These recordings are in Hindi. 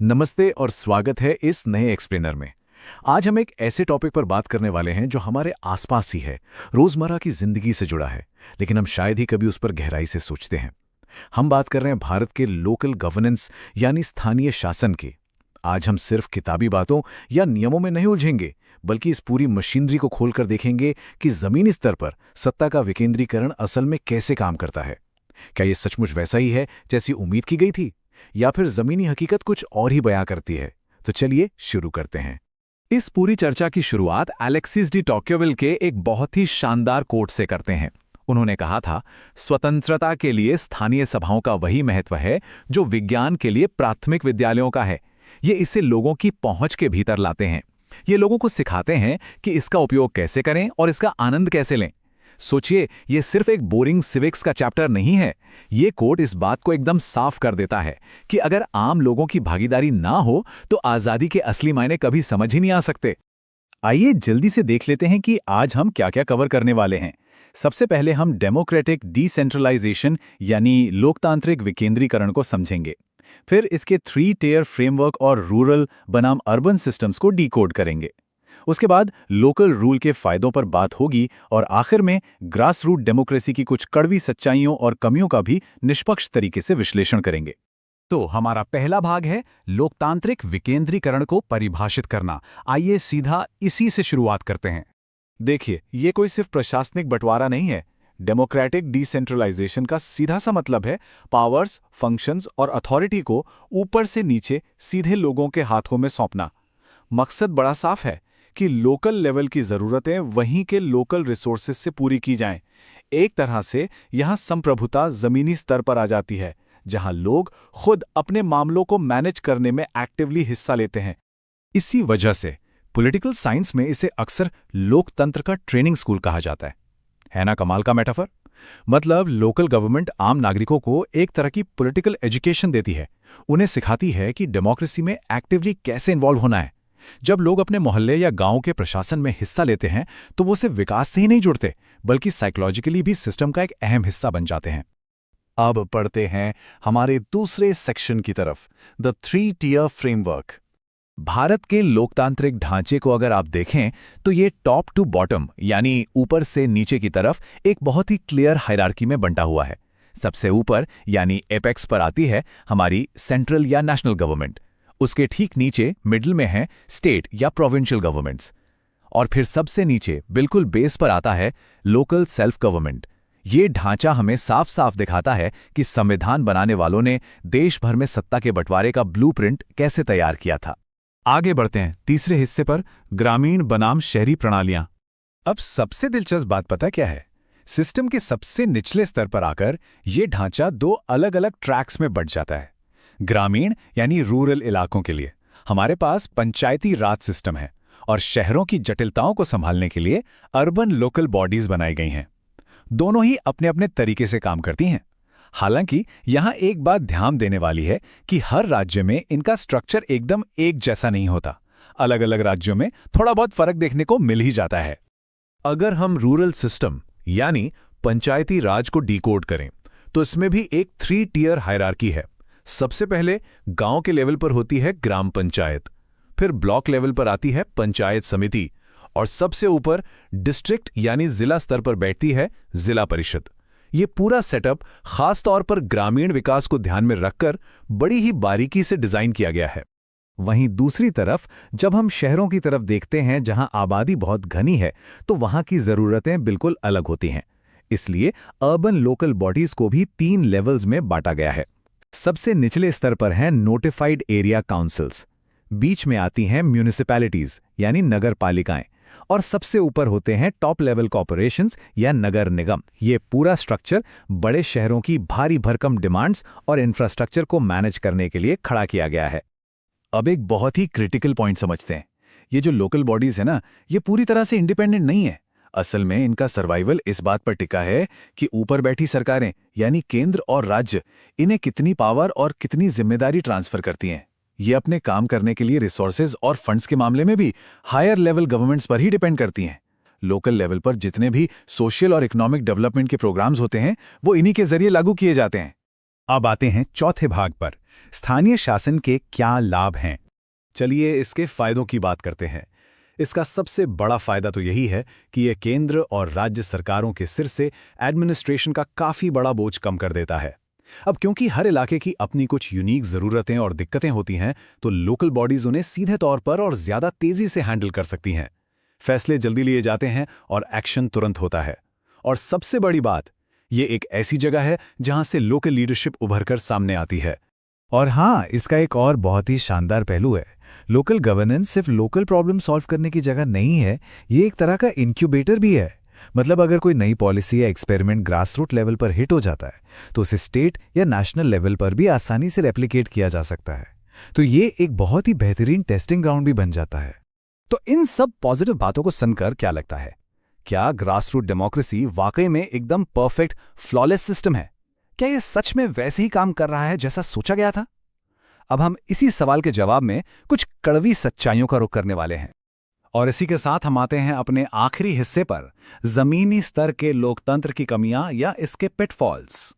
नमस्ते और स्वागत है इस नए एक्सप्लेनर में। आज हम एक ऐसे टॉपिक पर बात करने वाले हैं जो हमारे आसपास ही है, रोजमर्रा की जिंदगी से जुड़ा है, लेकिन हम शायद ही कभी उस पर गहराई से सोचते हैं। हम बात कर रहे हैं भारत के लोकल गवर्नेंस यानी स्थानीय शासन की। आज हम सिर्फ किताबी बातों या नियमों में नहीं उलझेंगे, बल्कि इस पूरी मशीनरी को खोलकर देखेंगे कि जमीनी स्तर पर सत्ता का विकेंद्रीकरण असल में कैसे काम करता है। क्या ये सचमुच वैसा ही है जैसी उम्मीद की गई थी, या फिर जमीनी हकीकत कुछ और ही बयां करती है? तो चलिए शुरू करते हैं। इस पूरी चर्चा की शुरुआत अलेक्सिस डी टोक्योविल के एक बहुत ही शानदार कोट से करते हैं। उन्होंने कहा था, स्वतंत्रता के लिए स्थानीय सभाओं का वही महत्व है जो विज्ञान के लिए प्राथमिक विद्यालयों का है। ये इसे लोगों की पहुंच के भीतर लाते हैं। ये लोगों को सिखाते हैं कि इसका उपयोग कैसे करें और इसका आनंद कैसे लें। सोचिए, ये सिर्फ एक बोरिंग सिविक्स का चैप्टर नहीं है। ये कोट इस बात को एकदम साफ कर देता है कि अगर आम लोगों की भागीदारी ना हो तो आजादी के असली मायने कभी समझ ही नहीं आ सकते। आइए जल्दी से देख लेते हैं कि आज हम क्या क्या कवर करने वाले हैं। सबसे पहले हम डेमोक्रेटिक डिसेंट्रलाइजेशन यानी लोकतांत्रिक विकेंद्रीकरण को समझेंगे। फिर इसके 3 टियर फ्रेमवर्क और रूरल बनाम अर्बन सिस्टम्स को डीकोड करेंगे। उसके बाद लोकल रूल के फायदों पर बात होगी और आखिर में ग्रास रूट डेमोक्रेसी की कुछ कड़वी सच्चाइयों और कमियों का भी निष्पक्ष तरीके से विश्लेषण करेंगे। तो हमारा पहला भाग है लोकतांत्रिक विकेंद्रीकरण को परिभाषित करना। आइए सीधा इसी से शुरुआत करते हैं। देखिए, ये कोई सिर्फ प्रशासनिक बंटवारा नहीं है। डेमोक्रेटिक डिसेंट्रलाइजेशन का सीधा सा मतलब है पावर्स, फंक्शंस और अथॉरिटी को ऊपर से नीचे सीधे लोगों के हाथों में सौंपना। मकसद बड़ा साफ है कि लोकल लेवल की जरूरतें वहीं के लोकल रिसोर्सेज से पूरी की जाएं। एक तरह से यहां संप्रभुता जमीनी स्तर पर आ जाती है, जहां लोग खुद अपने मामलों को मैनेज करने में एक्टिवली हिस्सा लेते हैं। इसी वजह से पॉलिटिकल साइंस में इसे अक्सर लोकतंत्र का ट्रेनिंग स्कूल कहा जाता है ना? कमाल का मेटाफर। मतलब लोकल गवर्नमेंट आम नागरिकों को एक तरह की पॉलिटिकल एजुकेशन देती है। उन्हें सिखाती है कि डेमोक्रेसी में एक्टिवली कैसे इन्वॉल्व होना है। जब लोग अपने मोहल्ले या गांव के प्रशासन में हिस्सा लेते हैं तो वो सिर्फ विकास से ही नहीं जुड़ते, बल्कि साइकोलॉजिकली भी सिस्टम का एक अहम हिस्सा बन जाते हैं। अब पढ़ते हैं हमारे दूसरे सेक्शन की तरफ, द 3 टियर फ्रेमवर्क। भारत के लोकतांत्रिक ढांचे को अगर आप देखें तो ये टॉप टू बॉटम यानी ऊपर से नीचे की तरफ एक बहुत ही क्लियर हायरार्की में बंटा हुआ है। सबसे ऊपर यानी एपेक्स पर आती है हमारी सेंट्रल या नेशनल गवर्नमेंट। उसके ठीक नीचे मिडिल में है स्टेट या प्रोविंशियल गवर्नमेंट्स, और फिर सबसे नीचे बिल्कुल बेस पर आता है लोकल सेल्फ गवर्नमेंट। ये ढांचा हमें साफ साफ दिखाता है कि संविधान बनाने वालों ने देश भर में सत्ता के बंटवारे का ब्लूप्रिंट कैसे तैयार किया था। आगे बढ़ते हैं तीसरे हिस्से पर, ग्रामीण बनाम शहरी प्रणालियां। अब सबसे दिलचस्प बात पता क्या है? सिस्टम के सबसे निचले स्तर पर आकर यह ढांचा दो अलग अलग ट्रैक्स में बंट जाता है। ग्रामीण यानी रूरल इलाकों के लिए हमारे पास पंचायती राज सिस्टम है, और शहरों की जटिलताओं को संभालने के लिए अर्बन लोकल बॉडीज बनाई गई हैं। दोनों ही अपने अपने तरीके से काम करती हैं। हालांकि यहां एक बात ध्यान देने वाली है कि हर राज्य में इनका स्ट्रक्चर एकदम एक जैसा नहीं होता। अलग अलग राज्यों में थोड़ा बहुत फर्क देखने को मिल ही जाता है। अगर हम रूरल सिस्टम यानी पंचायती राज को डिकोड करें तो इसमें भी एक 3 टियर हायरार्की है। सबसे पहले गांव के लेवल पर होती है ग्राम पंचायत, फिर ब्लॉक लेवल पर आती है पंचायत समिति, और सबसे ऊपर डिस्ट्रिक्ट यानी जिला स्तर पर बैठती है जिला परिषद। ये पूरा सेटअप खास तौर पर ग्रामीण विकास को ध्यान में रखकर बड़ी ही बारीकी से डिजाइन किया गया है। वहीं दूसरी तरफ जब हम शहरों की तरफ देखते हैं, जहां आबादी बहुत घनी है, तो वहां की जरूरतें बिल्कुल अलग होती हैं। इसलिए अर्बन लोकल बॉडीज को भी 3 लेवल्स में बांटा गया है। सबसे निचले स्तर पर हैं नोटिफाइड एरिया काउंसिल्स, बीच में आती हैं म्यूनिसिपैलिटीज यानी नगर पालिकाएं, और सबसे ऊपर होते हैं टॉप लेवल कॉर्पोरेशंस या नगर निगम। ये पूरा स्ट्रक्चर बड़े शहरों की भारी भरकम डिमांड्स और इंफ्रास्ट्रक्चर को मैनेज करने के लिए खड़ा किया गया है। अब एक बहुत ही क्रिटिकल पॉइंट समझते हैं। ये जो लोकल बॉडीज है ना, ये पूरी तरह से इंडिपेंडेंट नहीं है। असल में इनका सर्वाइवल इस बात पर टिका है कि ऊपर बैठी सरकारें यानी केंद्र और राज्य इन्हें कितनी पावर और कितनी जिम्मेदारी ट्रांसफर करती हैं। ये अपने काम करने के लिए रिसोर्सेज और फंड्स के मामले में भी हायर लेवल गवर्नमेंट्स पर ही डिपेंड करती हैं। लोकल लेवल पर जितने भी सोशल और इकोनॉमिक डेवलपमेंट के प्रोग्राम्स होते हैं वो इन्हीं के जरिए लागू किए जाते हैं। अब आते हैं चौथे भाग पर, स्थानीय शासन के क्या लाभ हैं। चलिए इसके फायदों की बात करते हैं। इसका सबसे बड़ा फायदा तो यही है कि यह केंद्र और राज्य सरकारों के सिर से एडमिनिस्ट्रेशन का काफी बड़ा बोझ कम कर देता है। अब क्योंकि हर इलाके की अपनी कुछ यूनिक ज़रूरतें और दिक्कतें होती हैं, तो लोकल बॉडीज उन्हें सीधे तौर पर और ज़्यादा तेज़ी से हैंडल कर सकती हैं। फैसले जल्दी लिए जाते हैं और एक्शन तुरंत होता है। और सबसे बड़ी बात, ये एक ऐसी जगह है जहां से लोकल लीडरशिप उभरकर सामने आती है। और हाँ, इसका एक और बहुत ही शानदार पहलू है। लोकल गवर्नेंस सिर्फ लोकल प्रॉब्लम सॉल्व करने की जगह नहीं है, ये एक तरह का इंक्यूबेटर भी है। मतलब अगर कोई नई पॉलिसी या एक्सपेरिमेंट ग्रास रूट लेवल पर हिट हो जाता है, तो उसे स्टेट या नेशनल लेवल पर भी आसानी से रेप्लिकेट किया जा सकता है। तो ये एक बहुत ही बेहतरीन टेस्टिंग ग्राउंड भी बन जाता है। तो इन सब पॉजिटिव बातों को सुनकर क्या लगता है? क्या ग्रास रूट डेमोक्रेसी वाकई में एकदम परफेक्ट, फ्लॉलेस सिस्टम है? क्या यह सच में वैसे ही काम कर रहा है जैसा सोचा गया था? अब हम इसी सवाल के जवाब में कुछ कड़वी सच्चाइयों का रुख करने वाले हैं। और इसी के साथ हम आते हैं अपने आखिरी हिस्से पर, जमीनी स्तर के लोकतंत्र की कमियां या इसके पिटफॉल्स।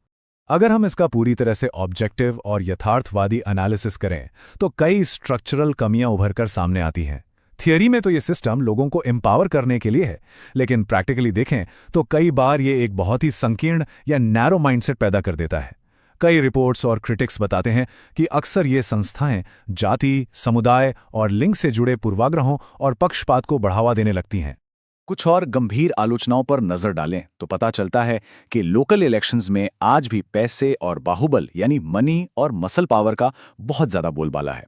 अगर हम इसका पूरी तरह से ऑब्जेक्टिव और यथार्थवादी एनालिसिस करें, तो कई स्ट्रक्चरल कमियां उभरकर सामने आती हैं। थियरी में तो ये सिस्टम लोगों को एम्पावर करने के लिए है, लेकिन प्रैक्टिकली देखें तो कई बार ये एक बहुत ही संकीर्ण या नैरो माइंडसेट पैदा कर देता है। कई रिपोर्ट्स और क्रिटिक्स बताते हैं कि अक्सर ये संस्थाएं जाति, समुदाय और लिंग से जुड़े पूर्वाग्रहों और पक्षपात को बढ़ावा देने लगती हैं। कुछ और गंभीर आलोचनाओं पर नजर डालें तो पता चलता है कि लोकल इलेक्शंस में आज भी पैसे और बाहुबल यानी मनी और मसल पावर का बहुत ज्यादा बोलबाला है।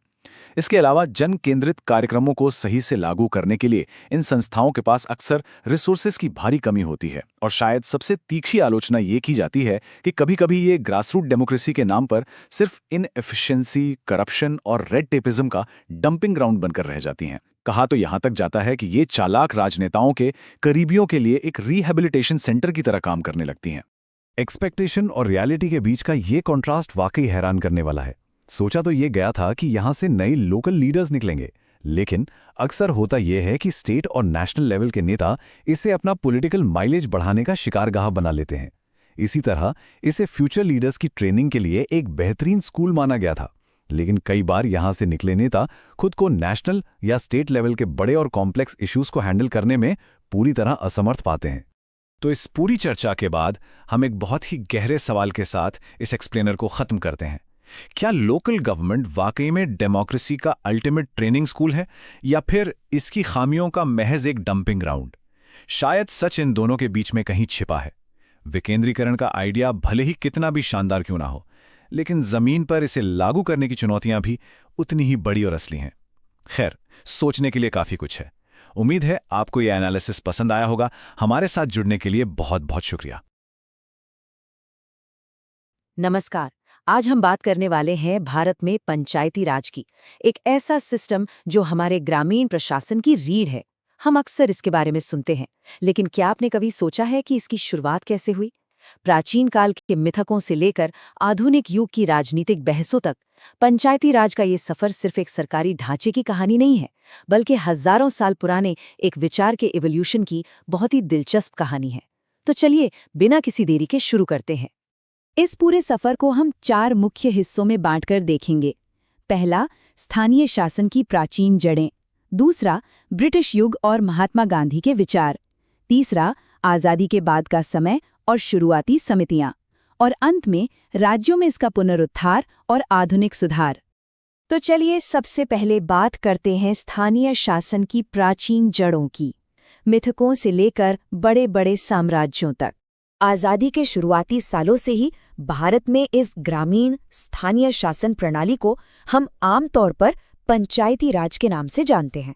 इसके अलावा जन केंद्रित कार्यक्रमों को सही से लागू करने के लिए इन संस्थाओं के पास अक्सर रिसोर्सेज की भारी कमी होती है। और शायद सबसे तीखी आलोचना ये की जाती है कि कभी-कभी ये ग्रासरूट डेमोक्रेसी के नाम पर सिर्फ इनएफिशिएंसी, करप्शन और रेड टेपिज्म का डंपिंग ग्राउंड बनकर रह जाती हैं। कहा तो यहां तक जाता है कि ये चालाक राजनेताओं के करीबियों के लिए एक रिहैबिलिटेशन सेंटर की तरह काम करने लगती हैं। एक्सपेक्टेशन और रियलिटी के बीच का ये कॉन्ट्रास्ट वाकई हैरान करने वाला है। सोचा तो ये गया था कि यहां से नए लोकल लीडर्स निकलेंगे, लेकिन अक्सर होता यह है कि स्टेट और नेशनल लेवल के नेता इसे अपना पॉलिटिकल माइलेज बढ़ाने का शिकारगाह बना लेते हैं। इसी तरह इसे फ्यूचर लीडर्स की ट्रेनिंग के लिए एक बेहतरीन स्कूल माना गया था, लेकिन कई बार यहां से निकले नेता खुद को नेशनल या स्टेट लेवल के बड़े और कॉम्प्लेक्स इश्यूज को हैंडल करने में पूरी तरह असमर्थ पाते हैं। तो इस पूरी चर्चा के बाद हम एक बहुत ही गहरे सवाल के साथ इस एक्सप्लेनर को खत्म करते हैं। क्या लोकल गवर्नमेंट वाकई में डेमोक्रेसी का अल्टीमेट ट्रेनिंग स्कूल है, या फिर इसकी खामियों का महज एक डंपिंग ग्राउंड? शायद सच इन दोनों के बीच में कहीं छिपा है। विकेंद्रीकरण का आइडिया भले ही कितना भी शानदार क्यों ना हो, लेकिन जमीन पर इसे लागू करने की चुनौतियां भी उतनी ही बड़ी और असली हैं। खैर, सोचने के लिए काफी कुछ है। उम्मीद है आपको यह एनालिसिस पसंद आया होगा। हमारे साथ जुड़ने के लिए बहुत बहुत शुक्रिया। नमस्कार। आज हम बात करने वाले हैं भारत में पंचायती राज की, एक ऐसा सिस्टम जो हमारे ग्रामीण प्रशासन की रीढ़ है। हम अक्सर इसके बारे में सुनते हैं, लेकिन क्या आपने कभी सोचा है कि इसकी शुरुआत कैसे हुई? प्राचीन काल के मिथकों से लेकर आधुनिक युग की राजनीतिक बहसों तक, पंचायती राज का ये सफर सिर्फ एक सरकारी ढांचे की कहानी नहीं है, बल्कि हजारों साल पुराने एक विचार के इवोल्यूशन की बहुत ही दिलचस्प कहानी है। तो चलिए बिना किसी देरी के शुरू करते हैं। इस पूरे सफर को हम 4 मुख्य हिस्सों में बांटकर देखेंगे। पहला, स्थानीय शासन की प्राचीन जड़ें। दूसरा, ब्रिटिश युग और महात्मा गांधी के विचार। तीसरा, आज़ादी के बाद का समय और शुरुआती समितियां। और अंत में राज्यों में इसका पुनरुद्धार और आधुनिक सुधार। तो चलिए सबसे पहले बात करते हैं स्थानीय शासन की प्राचीन जड़ों की, मिथकों से लेकर बड़े बड़े साम्राज्यों तक। आज़ादी के शुरुआती सालों से ही भारत में इस ग्रामीण स्थानीय शासन प्रणाली को हम आमतौर पर पंचायती राज के नाम से जानते हैं।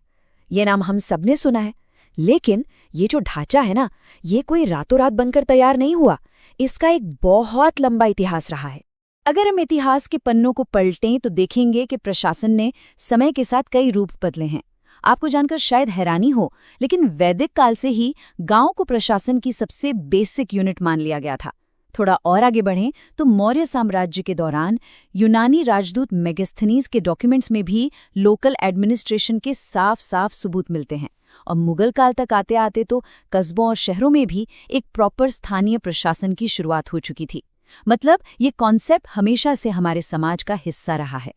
ये नाम हम सबने सुना है, लेकिन ये जो ढांचा है ना, ये कोई रातों रात बनकर तैयार नहीं हुआ। इसका एक बहुत लंबा इतिहास रहा है। अगर हम इतिहास के पन्नों को पलटें तो देखेंगे कि प्रशासन ने समय के साथ कई रूप बदले हैं। आपको जानकर शायद हैरानी हो, लेकिन वैदिक काल से ही गांव को प्रशासन की सबसे बेसिक यूनिट मान लिया गया था। थोड़ा और आगे बढ़ें तो मौर्य साम्राज्य के दौरान यूनानी राजदूत मेगास्थनीज के डॉक्यूमेंट्स में भी लोकल एडमिनिस्ट्रेशन के साफ साफ सबूत मिलते हैं। और मुगल काल तक आते आते तो कस्बों और शहरों में भी एक प्रॉपर स्थानीय प्रशासन की शुरुआत हो चुकी थी। मतलब ये कॉन्सेप्ट हमेशा से हमारे समाज का हिस्सा रहा है।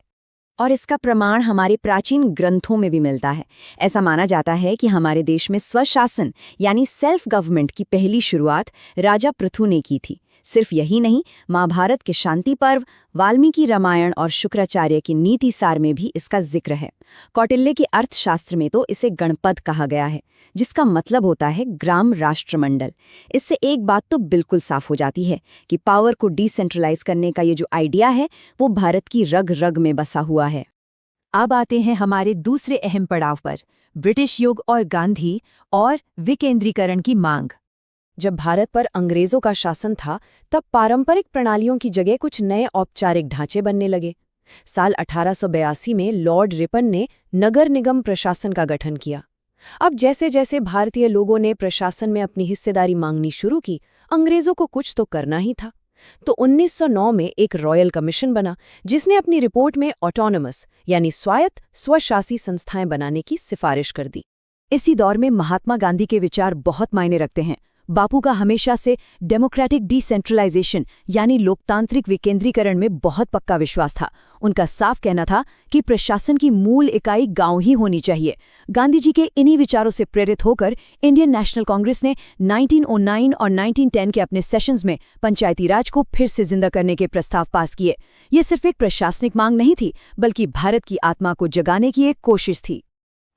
और इसका प्रमाण हमारे प्राचीन ग्रंथों में भी मिलता है। ऐसा माना जाता है कि हमारे देश में स्वशासन यानी सेल्फ गवर्नमेंट की पहली शुरुआत राजा पृथु ने की थी। सिर्फ यही नहीं, महाभारत के शांति पर्व, वाल्मीकि रामायण और शुक्राचार्य की नीति सार में भी इसका जिक्र है। कौटिल्य के अर्थशास्त्र में तो इसे गणपद कहा गया है, जिसका मतलब होता है ग्राम राष्ट्रमंडल। इससे एक बात तो बिल्कुल साफ हो जाती है कि पावर को डिसेंट्रलाइज करने का ये जो आइडिया है वो भारत की रग रग में बसा हुआ है। अब आते हैं हमारे दूसरे अहम पड़ाव पर, ब्रिटिश युग और गांधी और विकेंद्रीकरण की मांग। जब भारत पर अंग्रेजों का शासन था, तब पारंपरिक प्रणालियों की जगह कुछ नए औपचारिक ढांचे बनने लगे। साल 1882 में लॉर्ड रिपन ने नगर निगम प्रशासन का गठन किया। अब जैसे जैसे भारतीय लोगों ने प्रशासन में अपनी हिस्सेदारी मांगनी शुरू की, अंग्रेजों को कुछ तो करना ही था। तो 1909 में एक रॉयल कमीशन बना, जिसने अपनी रिपोर्ट में ऑटोनमस यानी स्वायत्त स्वशासी संस्थाएं बनाने की सिफारिश कर दी। इसी दौर में महात्मा गांधी के विचार बहुत मायने रखते हैं। बापू का हमेशा से डेमोक्रेटिक डिसेंट्रलाइजेशन यानी लोकतांत्रिक विकेंद्रीकरण में बहुत पक्का विश्वास था। उनका साफ कहना था कि प्रशासन की मूल इकाई गांव ही होनी चाहिए। गांधी जी के इन्हीं विचारों से प्रेरित होकर इंडियन नेशनल कांग्रेस ने 1909 और 1910 के अपने सेशंस में पंचायती राज को फिर से जिंदा करने के प्रस्ताव पास किए। ये सिर्फ एक प्रशासनिक मांग नहीं थी, बल्कि भारत की आत्मा को जगाने की एक कोशिश थी।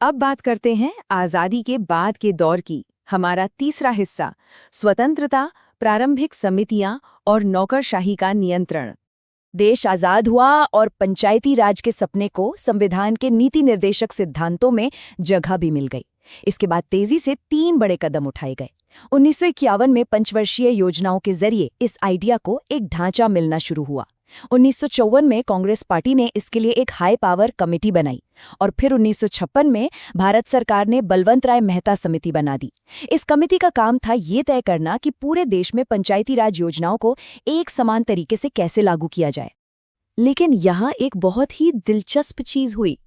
अब बात करते हैं आज़ादी के बाद के दौर की। हमारा तीसरा हिस्सा, स्वतंत्रता, प्रारंभिक समितियां और नौकरशाही का नियंत्रण। देश आज़ाद हुआ और पंचायती राज के सपने को संविधान के नीति निर्देशक सिद्धांतों में जगह भी मिल गई। इसके बाद तेजी से 3 बड़े कदम उठाए गए। 1951 में पंचवर्षीय योजनाओं के जरिए इस आइडिया को एक ढांचा मिलना शुरू हुआ। 1954 में कांग्रेस पार्टी ने इसके लिए एक हाई पावर कमेटी बनाई और फिर 1956 में भारत सरकार ने बलवंत राय मेहता समिति बना दी। इस कमेटी का काम था ये तय करना कि पूरे देश में पंचायती राज योजनाओं को एक समान तरीके से कैसे लागू किया जाए। लेकिन यहाँ एक बहुत ही दिलचस्प चीज हुई।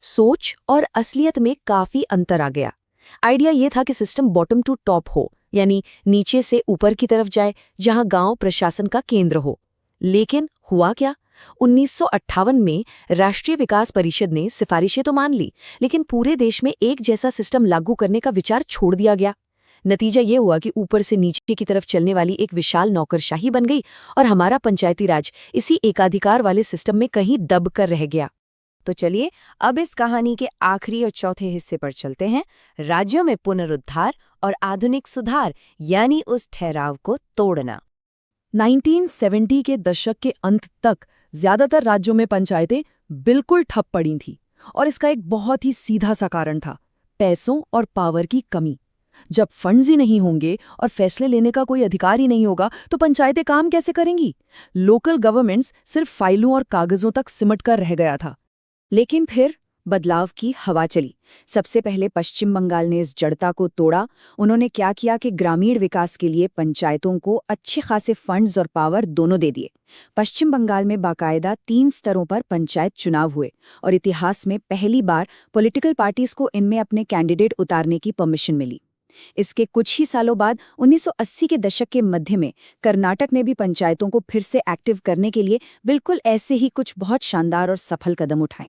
सोच और असलियत में काफी अंतर आ गया। आइडिया ये था कि सिस्टम बॉटम टू टॉप हो, यानी नीचे से ऊपर की तरफ जाए, जहां गांव प्रशासन का केंद्र हो। लेकिन हुआ क्या? 1958 में राष्ट्रीय विकास परिषद ने सिफारिशें तो मान ली, लेकिन पूरे देश में एक जैसा सिस्टम लागू करने का विचार छोड़ दिया गया। नतीजा ये हुआ कि ऊपर से नीचे की तरफ चलने वाली एक विशाल नौकरशाही बन गई और हमारा पंचायती राज इसी एकाधिकार वाले सिस्टम में कहीं दब कर रह गया। तो चलिए अब इस कहानी के आखिरी और चौथे हिस्से पर चलते हैं, राज्यों में पुनरुद्धार और आधुनिक सुधार, यानी उस ठहराव को तोड़ना। 1970 के दशक के अंत तक ज्यादातर राज्यों में पंचायतें बिल्कुल ठप पड़ी थीं और इसका एक बहुत ही सीधा सा कारण था, पैसों और पावर की कमी। जब फंड्स ही नहीं होंगे और फैसले लेने का कोई अधिकार ही नहीं होगा तो पंचायतें काम कैसे करेंगी? लोकल गवर्नमेंट्स सिर्फ फाइलों और कागजों तक सिमट कर रह गया था। लेकिन फिर बदलाव की हवा चली। सबसे पहले पश्चिम बंगाल ने इस जड़ता को तोड़ा। उन्होंने क्या किया कि ग्रामीण विकास के लिए पंचायतों को अच्छे खासे फंड्स और पावर दोनों दे दिए। पश्चिम बंगाल में बाकायदा 3 स्तरों पर पंचायत चुनाव हुए और इतिहास में पहली बार पॉलिटिकल पार्टीज को इनमें अपने कैंडिडेट उतारने की परमिशन मिली। इसके कुछ ही सालों बाद 1980 के दशक के मध्य में कर्नाटक ने भी पंचायतों को फिर से एक्टिव करने के लिए बिल्कुल ऐसे ही कुछ बहुत शानदार और सफल कदम उठाए।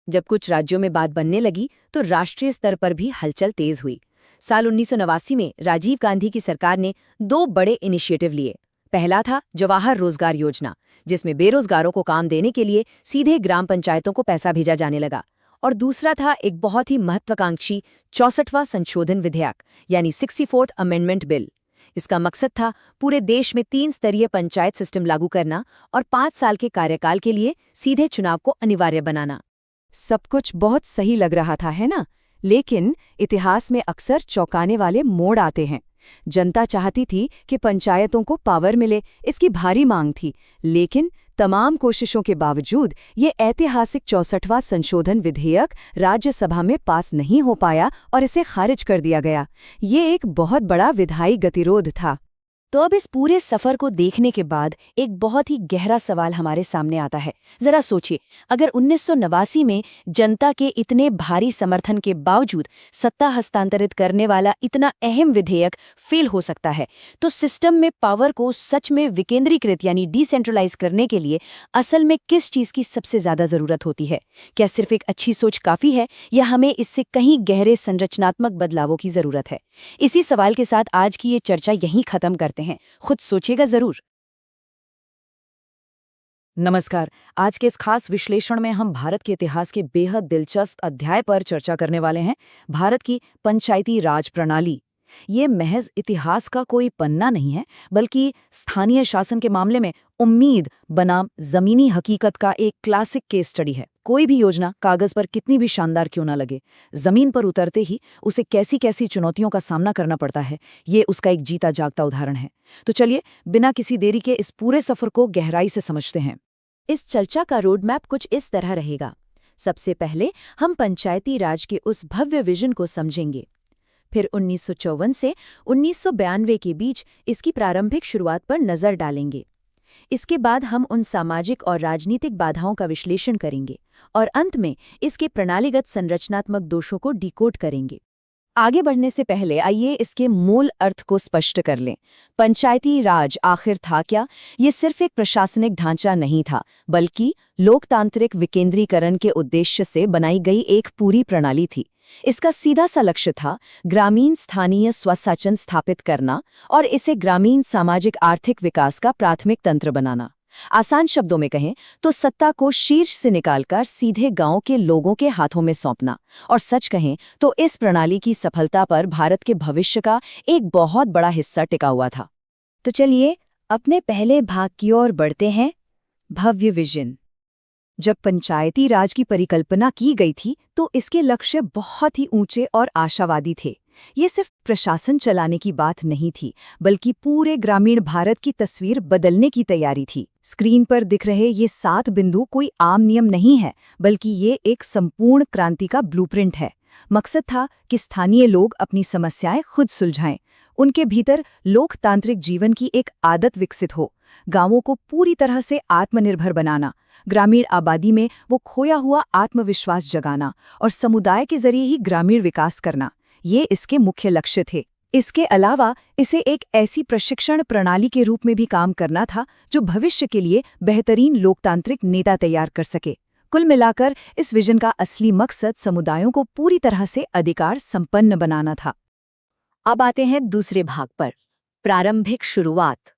जब कुछ राज्यों में बात बनने लगी तो राष्ट्रीय स्तर पर भी हलचल तेज हुई। साल 1989 में राजीव गांधी की सरकार ने 2 बड़े इनिशिएटिव लिए। पहला था जवाहर रोजगार योजना, जिसमें बेरोजगारों को काम देने के लिए सीधे ग्राम पंचायतों को पैसा भेजा जाने लगा। और दूसरा था एक बहुत ही महत्वाकांक्षी 64वां संशोधन विधेयक, यानी 64th अमेंडमेंट बिल। इसका मकसद था पूरे देश में 3 स्तरीय पंचायत सिस्टम लागू करना और 5 साल के कार्यकाल के लिए सीधे चुनाव को अनिवार्य बनाना। सब कुछ बहुत सही लग रहा था, है ना? लेकिन इतिहास में अक्सर चौंकाने वाले मोड़ आते हैं। जनता चाहती थी कि पंचायतों को पावर मिले, इसकी भारी मांग थी। लेकिन तमाम कोशिशों के बावजूद ये ऐतिहासिक 64वां संशोधन विधेयक राज्यसभा में पास नहीं हो पाया और इसे खारिज कर दिया गया। ये एक बहुत बड़ा विधायी गतिरोध था। तो अब इस पूरे सफर को देखने के बाद एक बहुत ही गहरा सवाल हमारे सामने आता है। जरा सोचिए, अगर 1989 में जनता के इतने भारी समर्थन के बावजूद सत्ता हस्तांतरित करने वाला इतना अहम विधेयक फेल हो सकता है, तो सिस्टम में पावर को सच में विकेंद्रीकृत यानी डिसेंट्रलाइज करने के लिए असल में किस चीज की सबसे ज्यादा जरूरत होती है? क्या सिर्फ एक अच्छी सोच काफी है या हमें इससे कहीं गहरे संरचनात्मक बदलावों की जरूरत है? इसी सवाल के साथ आज की ये चर्चा यहीं खत्म करते हैं। खुद सोचिएगा जरूर। नमस्कार। आज के इस खास विश्लेषण में हम भारत के इतिहास के बेहद दिलचस्प अध्याय पर चर्चा करने वाले हैं, भारत की पंचायती राज प्रणाली। ये महज इतिहास का कोई पन्ना नहीं है, बल्कि स्थानीय शासन के मामले में उम्मीद बनाम जमीनी हकीकत का एक क्लासिक केस स्टडी है। कोई भी योजना कागज पर कितनी भी शानदार क्यों ना लगे, जमीन पर उतरते ही उसे कैसी कैसी चुनौतियों का सामना करना पड़ता है, ये उसका एक जीता जागता उदाहरण है। तो चलिए बिना किसी देरी के इस पूरे सफर को गहराई से समझते हैं। इस चर्चा का रोड मैप कुछ इस तरह रहेगा। सबसे पहले हम पंचायती राज के उस भव्य विजन को समझेंगे। फिर 1954 से 1992 के बीच इसकी प्रारंभिक शुरुआत पर नजर डालेंगे। इसके बाद हम उन सामाजिक और राजनीतिक बाधाओं का विश्लेषण करेंगे और अंत में इसके प्रणालीगत संरचनात्मक दोषों को डिकोड करेंगे। आगे बढ़ने से पहले आइए इसके मूल अर्थ को स्पष्ट कर लें। पंचायती राज आखिर था क्या? ये सिर्फ एक प्रशासनिक ढांचा नहीं था, बल्कि लोकतांत्रिक विकेंद्रीकरण के उद्देश्य से बनाई गई एक पूरी प्रणाली थी। इसका सीधा सा लक्ष्य था ग्रामीण स्थानीय स्वशासन स्थापित करना और इसे ग्रामीण सामाजिक आर्थिक विकास का प्राथमिक तंत्र बनाना। आसान शब्दों में कहें तो सत्ता को शीर्ष से निकालकर सीधे गांव के लोगों के हाथों में सौंपना। और सच कहें तो इस प्रणाली की सफलता पर भारत के भविष्य का एक बहुत बड़ा हिस्सा टिका हुआ था। तो चलिए अपने पहले भाग की ओर बढ़ते हैं, भव्य विजन। जब पंचायती राज की परिकल्पना की गई थी तो इसके लक्ष्य बहुत ही ऊंचे और आशावादी थे। ये सिर्फ प्रशासन चलाने की बात नहीं थी, बल्कि पूरे ग्रामीण भारत की तस्वीर बदलने की तैयारी थी। स्क्रीन पर दिख रहे ये 7 बिंदु कोई आम नियम नहीं है, बल्कि ये एक संपूर्ण क्रांति का ब्लूप्रिंट है। मकसद था कि स्थानीय लोग अपनी समस्याएं खुद सुलझाएं, उनके भीतर लोकतांत्रिक जीवन की एक आदत विकसित हो, गांवों को पूरी तरह से आत्मनिर्भर बनाना, ग्रामीण आबादी में वो खोया हुआ आत्मविश्वास जगाना और समुदाय के जरिए ही ग्रामीण विकास करना, ये इसके मुख्य लक्ष्य थे। इसके अलावा इसे एक ऐसी प्रशिक्षण प्रणाली के रूप में भी काम करना था जो भविष्य के लिए बेहतरीन लोकतांत्रिक नेता तैयार कर सके। कुल मिलाकर इस विजन का असली मकसद समुदायों को पूरी तरह से अधिकार संपन्न बनाना था। अब आते हैं दूसरे भाग पर, प्रारंभिक शुरुआत।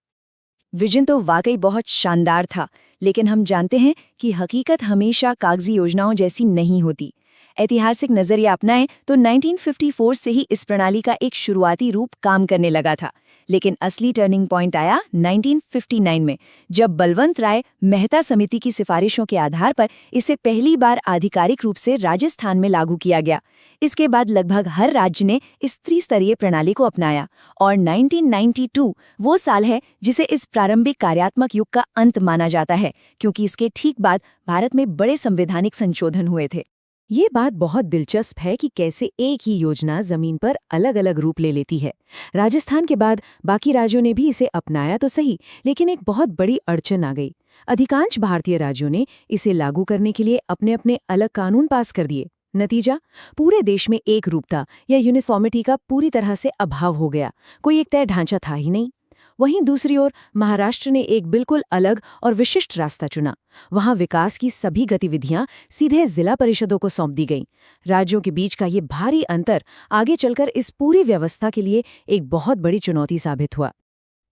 विजन तो वाकई बहुत शानदार था, लेकिन हम जानते हैं कि हकीकत हमेशा कागजी योजनाओं जैसी नहीं होती। ऐतिहासिक नजरिया अपनाएं तो 1954 से ही इस प्रणाली का एक शुरुआती रूप काम करने लगा था, लेकिन असली टर्निंग पॉइंट आया 1959 में, जब बलवंत राय मेहता समिति की सिफारिशों के आधार पर इसे पहली बार आधिकारिक रूप से राजस्थान में लागू किया गया। इसके बाद लगभग हर राज्य ने इस त्रिस्तरीय प्रणाली को अपनाया और 1992 वो साल है जिसे इस प्रारंभिक कार्यात्मक युग का अंत माना जाता है, क्योंकि इसके ठीक बाद भारत में बड़े संवैधानिक संशोधन हुए थे। ये बात बहुत दिलचस्प है कि कैसे एक ही योजना जमीन पर अलग अलग रूप ले लेती है। राजस्थान के बाद बाकी राज्यों ने भी इसे अपनाया तो सही, लेकिन एक बहुत बड़ी अड़चन आ गई। अधिकांश भारतीय राज्यों ने इसे लागू करने के लिए अपने अपने अलग कानून पास कर दिए। नतीजा, पूरे देश में एक रूपता या यूनिफॉर्मिटी का पूरी तरह से अभाव हो गया। कोई एक तय ढांचा था ही नहीं। वहीं दूसरी ओर महाराष्ट्र ने एक बिल्कुल अलग और विशिष्ट रास्ता चुना। वहां विकास की सभी गतिविधियां सीधे जिला परिषदों को सौंप दी गईं। राज्यों के बीच का ये भारी अंतर आगे चलकर इस पूरी व्यवस्था के लिए एक बहुत बड़ी चुनौती साबित हुआ।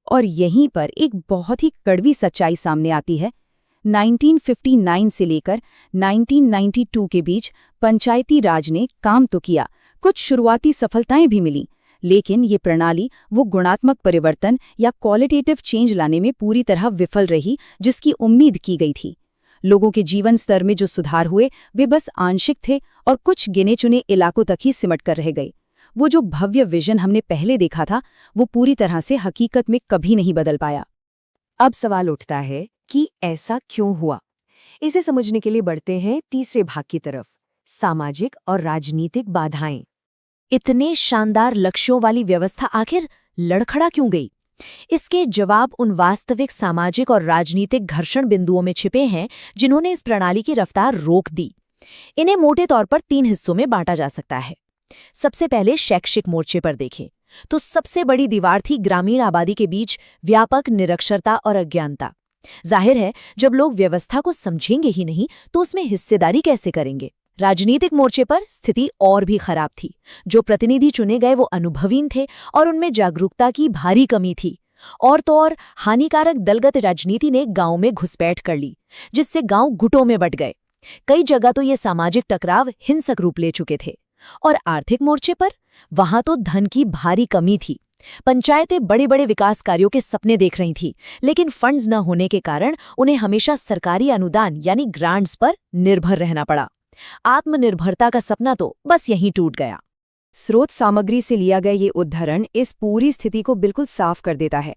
और यहीं पर एक बहुत ही कड़वी सच्चाई सामने आती है। 1959 से लेकर 1992 के बीच पंचायती राज ने काम तो किया, कुछ शुरुआती सफलताएं भी मिलीं, लेकिन ये प्रणाली वो गुणात्मक परिवर्तन या क्वालिटेटिव चेंज लाने में पूरी तरह विफल रही जिसकी उम्मीद की गई थी। लोगों के जीवन स्तर में जो सुधार हुए वे बस आंशिक थे और कुछ गिने चुने इलाकों तक ही सिमट कर रह गए। वो जो भव्य विजन हमने पहले देखा था वो पूरी तरह से हकीकत में कभी नहीं बदल पाया। अब सवाल उठता है कि ऐसा क्यों हुआ? इसे समझने के लिए बढ़ते हैं तीसरे भाग की तरफ, सामाजिक और राजनीतिक बाधाएं। इतने शानदार लक्ष्यों वाली व्यवस्था आखिर लड़खड़ा क्यों गई? इसके जवाब उन वास्तविक सामाजिक और राजनीतिक घर्षण बिंदुओं में छिपे हैं जिन्होंने इस प्रणाली की रफ्तार रोक दी। इन्हें मोटे तौर पर 3 हिस्सों में बांटा जा सकता है। सबसे पहले शैक्षिक मोर्चे पर देखें तो सबसे बड़ी दीवार थी ग्रामीण आबादी के बीच व्यापक निरक्षरता और अज्ञानता। जाहिर है, जब लोग व्यवस्था को समझेंगे ही नहीं तो उसमें हिस्सेदारी कैसे करेंगे। राजनीतिक मोर्चे पर स्थिति और भी खराब थी। जो प्रतिनिधि चुने गए वो अनुभवीन थे और उनमें जागरूकता की भारी कमी थी। और तो और हानिकारक दलगत राजनीति ने गांव में घुसपैठ कर ली, जिससे गांव गुटों में बंट गए। कई जगह तो ये सामाजिक टकराव हिंसक रूप ले चुके थे। और आर्थिक मोर्चे पर वहां तो धन की भारी कमी थी। पंचायतें बड़े बड़े विकास कार्यों के सपने देख रही थी, लेकिन फंड्स न होने के कारण उन्हें हमेशा सरकारी अनुदान यानी ग्रांट्स पर निर्भर रहना पड़ा। आत्मनिर्भरता का सपना तो बस यहीं टूट गया। स्रोत सामग्री से लिया गया ये उद्धरण इस पूरी स्थिति को बिल्कुल साफ कर देता है।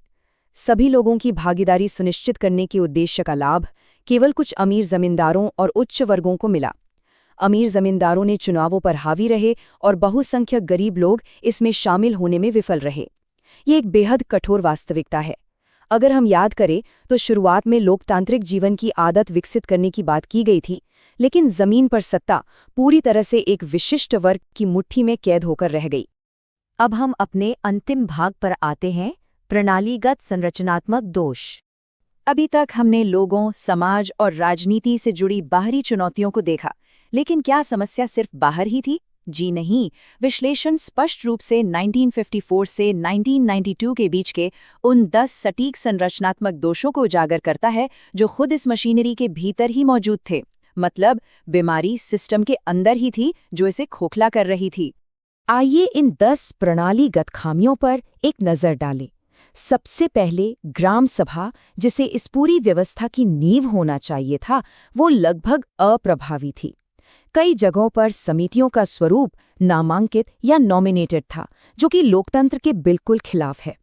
सभी लोगों की भागीदारी सुनिश्चित करने के उद्देश्य का लाभ केवल कुछ अमीर जमींदारों और उच्च वर्गों को मिला। अमीर जमींदारों ने चुनावों पर हावी रहे और बहुसंख्यक गरीब लोग इसमें शामिल होने में विफल रहे। ये एक बेहद कठोर वास्तविकता है। अगर हम याद करें तो शुरुआत में लोकतांत्रिक जीवन की आदत विकसित करने की बात की गई थी, लेकिन जमीन पर सत्ता पूरी तरह से एक विशिष्ट वर्ग की मुट्ठी में कैद होकर रह गई। अब हम अपने अंतिम भाग पर आते हैं, प्रणालीगत संरचनात्मक दोष। अभी तक हमने लोगों, समाज और राजनीति से जुड़ी बाहरी चुनौतियों को देखा, लेकिन क्या समस्या सिर्फ बाहर ही थी? जी नहीं। विश्लेषण स्पष्ट रूप से 1954 से 1992 के बीच के उन 10 सटीक संरचनात्मक दोषों को उजागर करता है जो खुद इस मशीनरी के भीतर ही मौजूद थे। मतलब बीमारी सिस्टम के अंदर ही थी जो इसे खोखला कर रही थी। आइए इन 10 प्रणालीगत खामियों पर एक नज़र डालें। सबसे पहले ग्राम सभा, जिसे इस पूरी व्यवस्था की नींव होना चाहिए था, वो लगभग अप्रभावी थी। कई जगहों पर समितियों का स्वरूप नामांकित या नॉमिनेटेड था, जो कि लोकतंत्र के बिल्कुल खिलाफ है।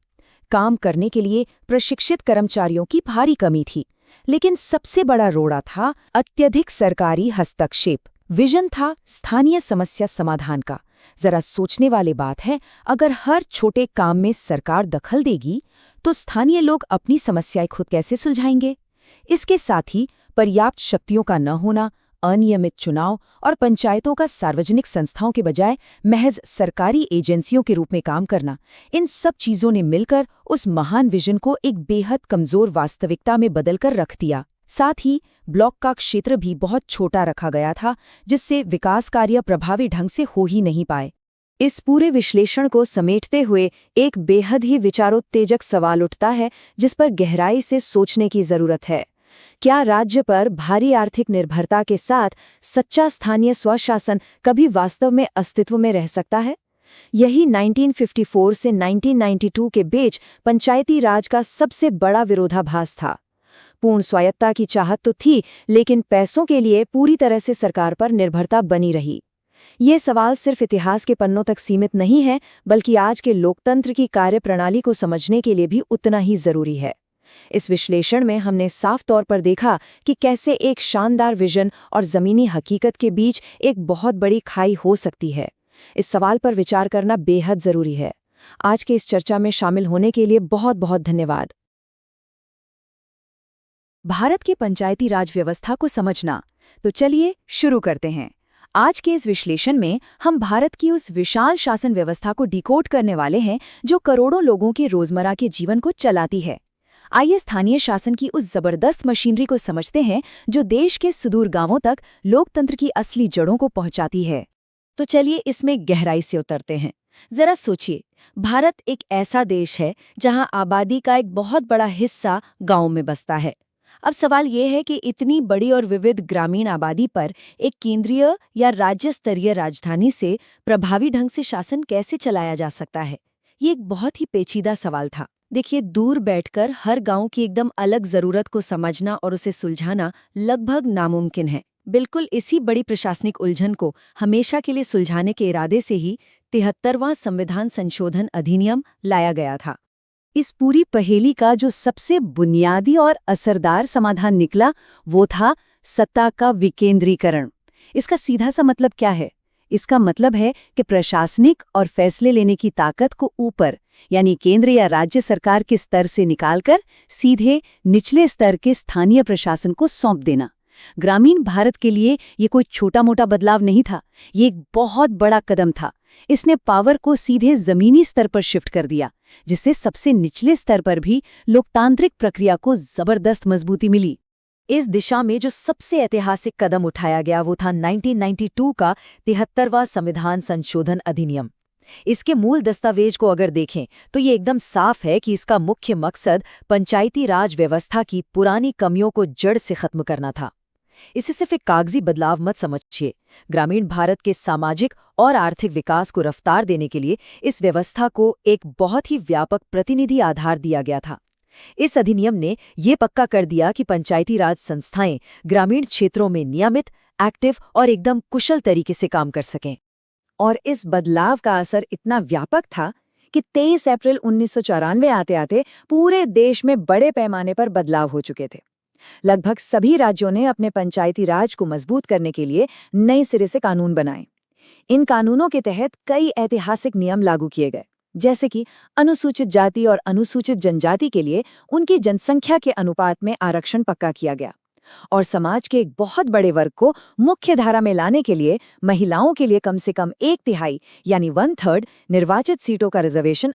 काम करने के लिए प्रशिक्षित कर्मचारियों की भारी कमी थी। लेकिन सबसे बड़ा रोड़ा था अत्यधिक सरकारी हस्तक्षेप। विजन था स्थानीय समस्या समाधान का। जरा सोचने वाली बात है, अगर हर छोटे काम में सरकार दखल देगी तो स्थानीय लोग अपनी समस्याएं खुद कैसे सुलझाएंगे। इसके साथ ही पर्याप्त शक्तियों का न होना, अनियमित चुनाव और पंचायतों का सार्वजनिक संस्थाओं के बजाय महज सरकारी एजेंसियों के रूप में काम करना, इन सब चीजों ने मिलकर उस महान विजन को एक बेहद कमजोर वास्तविकता में बदलकर रख दिया। साथ ही ब्लॉक का क्षेत्र भी बहुत छोटा रखा गया था, जिससे विकास कार्य प्रभावी ढंग से हो ही नहीं पाए। इस पूरे विश्लेषण को समेटते हुए एक बेहद ही विचारोत्तेजक सवाल उठता है, जिस पर गहराई से सोचने की जरूरत है। क्या राज्य पर भारी आर्थिक निर्भरता के साथ सच्चा स्थानीय स्वशासन कभी वास्तव में अस्तित्व में रह सकता है? यही 1954 से 1992 के बीच पंचायती राज का सबसे बड़ा विरोधाभास था। पूर्ण स्वायत्ता की चाहत तो थी, लेकिन पैसों के लिए पूरी तरह से सरकार पर निर्भरता बनी रही। ये सवाल सिर्फ इतिहास के पन्नों तक सीमित नहीं है, बल्कि आज के लोकतंत्र की कार्यप्रणाली को समझने के लिए भी उतना ही जरूरी है। इस विश्लेषण में हमने साफ तौर पर देखा कि कैसे एक शानदार विजन और जमीनी हकीकत के बीच एक बहुत बड़ी खाई हो सकती है। इस सवाल पर विचार करना बेहद जरूरी है। आज के इस चर्चा में शामिल होने के लिए बहुत बहुत धन्यवाद। भारत की पंचायती राज व्यवस्था को समझना, तो चलिए शुरू करते हैं। आज के इस विश्लेषण में हम भारत की उस विशाल शासन व्यवस्था को डिकोड करने वाले हैं जो करोड़ों लोगों के रोजमर्रा के जीवन को चलाती है। आइए स्थानीय शासन की उस जबरदस्त मशीनरी को समझते हैं जो देश के सुदूर गांवों तक लोकतंत्र की असली जड़ों को पहुंचाती है। तो चलिए इसमें गहराई से उतरते हैं। जरा सोचिए, भारत एक ऐसा देश है जहां आबादी का एक बहुत बड़ा हिस्सा गांव में बसता है। अब सवाल ये है कि इतनी बड़ी और विविध ग्रामीण आबादी पर एक केंद्रीय या राज्य स्तरीय राजधानी से प्रभावी ढंग से शासन कैसे चलाया जा सकता है? ये एक बहुत ही पेचीदा सवाल था। देखिए, दूर बैठकर हर गांव की एकदम अलग जरूरत को समझना और उसे सुलझाना लगभग नामुमकिन है। बिल्कुल इसी बड़ी प्रशासनिक उलझन को हमेशा के लिए सुलझाने के इरादे से ही 73वां संविधान संशोधन अधिनियम लाया गया था। इस पूरी पहेली का जो सबसे बुनियादी और असरदार समाधान निकला वो था सत्ता का विकेंद्रीकरण। इसका सीधा सा मतलब क्या है? इसका मतलब है कि प्रशासनिक और फैसले लेने की ताकत को ऊपर यानी केंद्र या राज्य सरकार के स्तर से निकालकर सीधे निचले स्तर के स्थानीय प्रशासन को सौंप देना। ग्रामीण भारत के लिए ये कोई छोटा-मोटा बदलाव नहीं था, ये एक बहुत बड़ा कदम था। इसने पावर को सीधे जमीनी स्तर पर शिफ्ट कर दिया, जिससे सबसे निचले स्तर पर भी लोकतांत्रिक प्रक्रिया को जबरदस्त मजबूती मिली। इस दिशा में जो सबसे ऐतिहासिक कदम उठाया गया वो था 1992 का 73वां संविधान संशोधन अधिनियम। इसके मूल दस्तावेज को अगर देखें तो ये एकदम साफ है कि इसका मुख्य मकसद पंचायती राज व्यवस्था की पुरानी कमियों को जड़ से खत्म करना था। इसे सिर्फ एक कागजी बदलाव मत समझिए। ग्रामीण भारत के सामाजिक और आर्थिक विकास को रफ्तार देने के लिए इस व्यवस्था को एक बहुत ही व्यापक प्रतिनिधि आधार दिया गया था। इस अधिनियम ने ये पक्का कर दिया कि पंचायती राज संस्थाएं ग्रामीण क्षेत्रों में नियमित, एक्टिव और एकदम कुशल तरीके से काम कर सकें। और इस बदलाव का असर इतना व्यापक था कि 23 अप्रैल 1994 आते-आते पूरे देश में बड़े पैमाने पर बदलाव हो चुके थे। लगभग सभी राज्यों ने अपने पंचायती राज को मजबूत करने के लिए नए सिरे से कानून बनाए। इन कानूनों के तहत कई ऐतिहासिक नियम लागू किए गए, जैसे कि अनुसूचित जाति और अनुसूचित जनजाति के लिए उनकी जनसंख्या के अनुपात में आरक्षण पक्का किया गया और समाज के एक बहुत बड़े वर्ग को मुख्य धारा में लाने के लिए महिलाओं के लिए कम से कम 1/3 यानी 1/3 निर्वाचित सीटों का रिजर्वेशन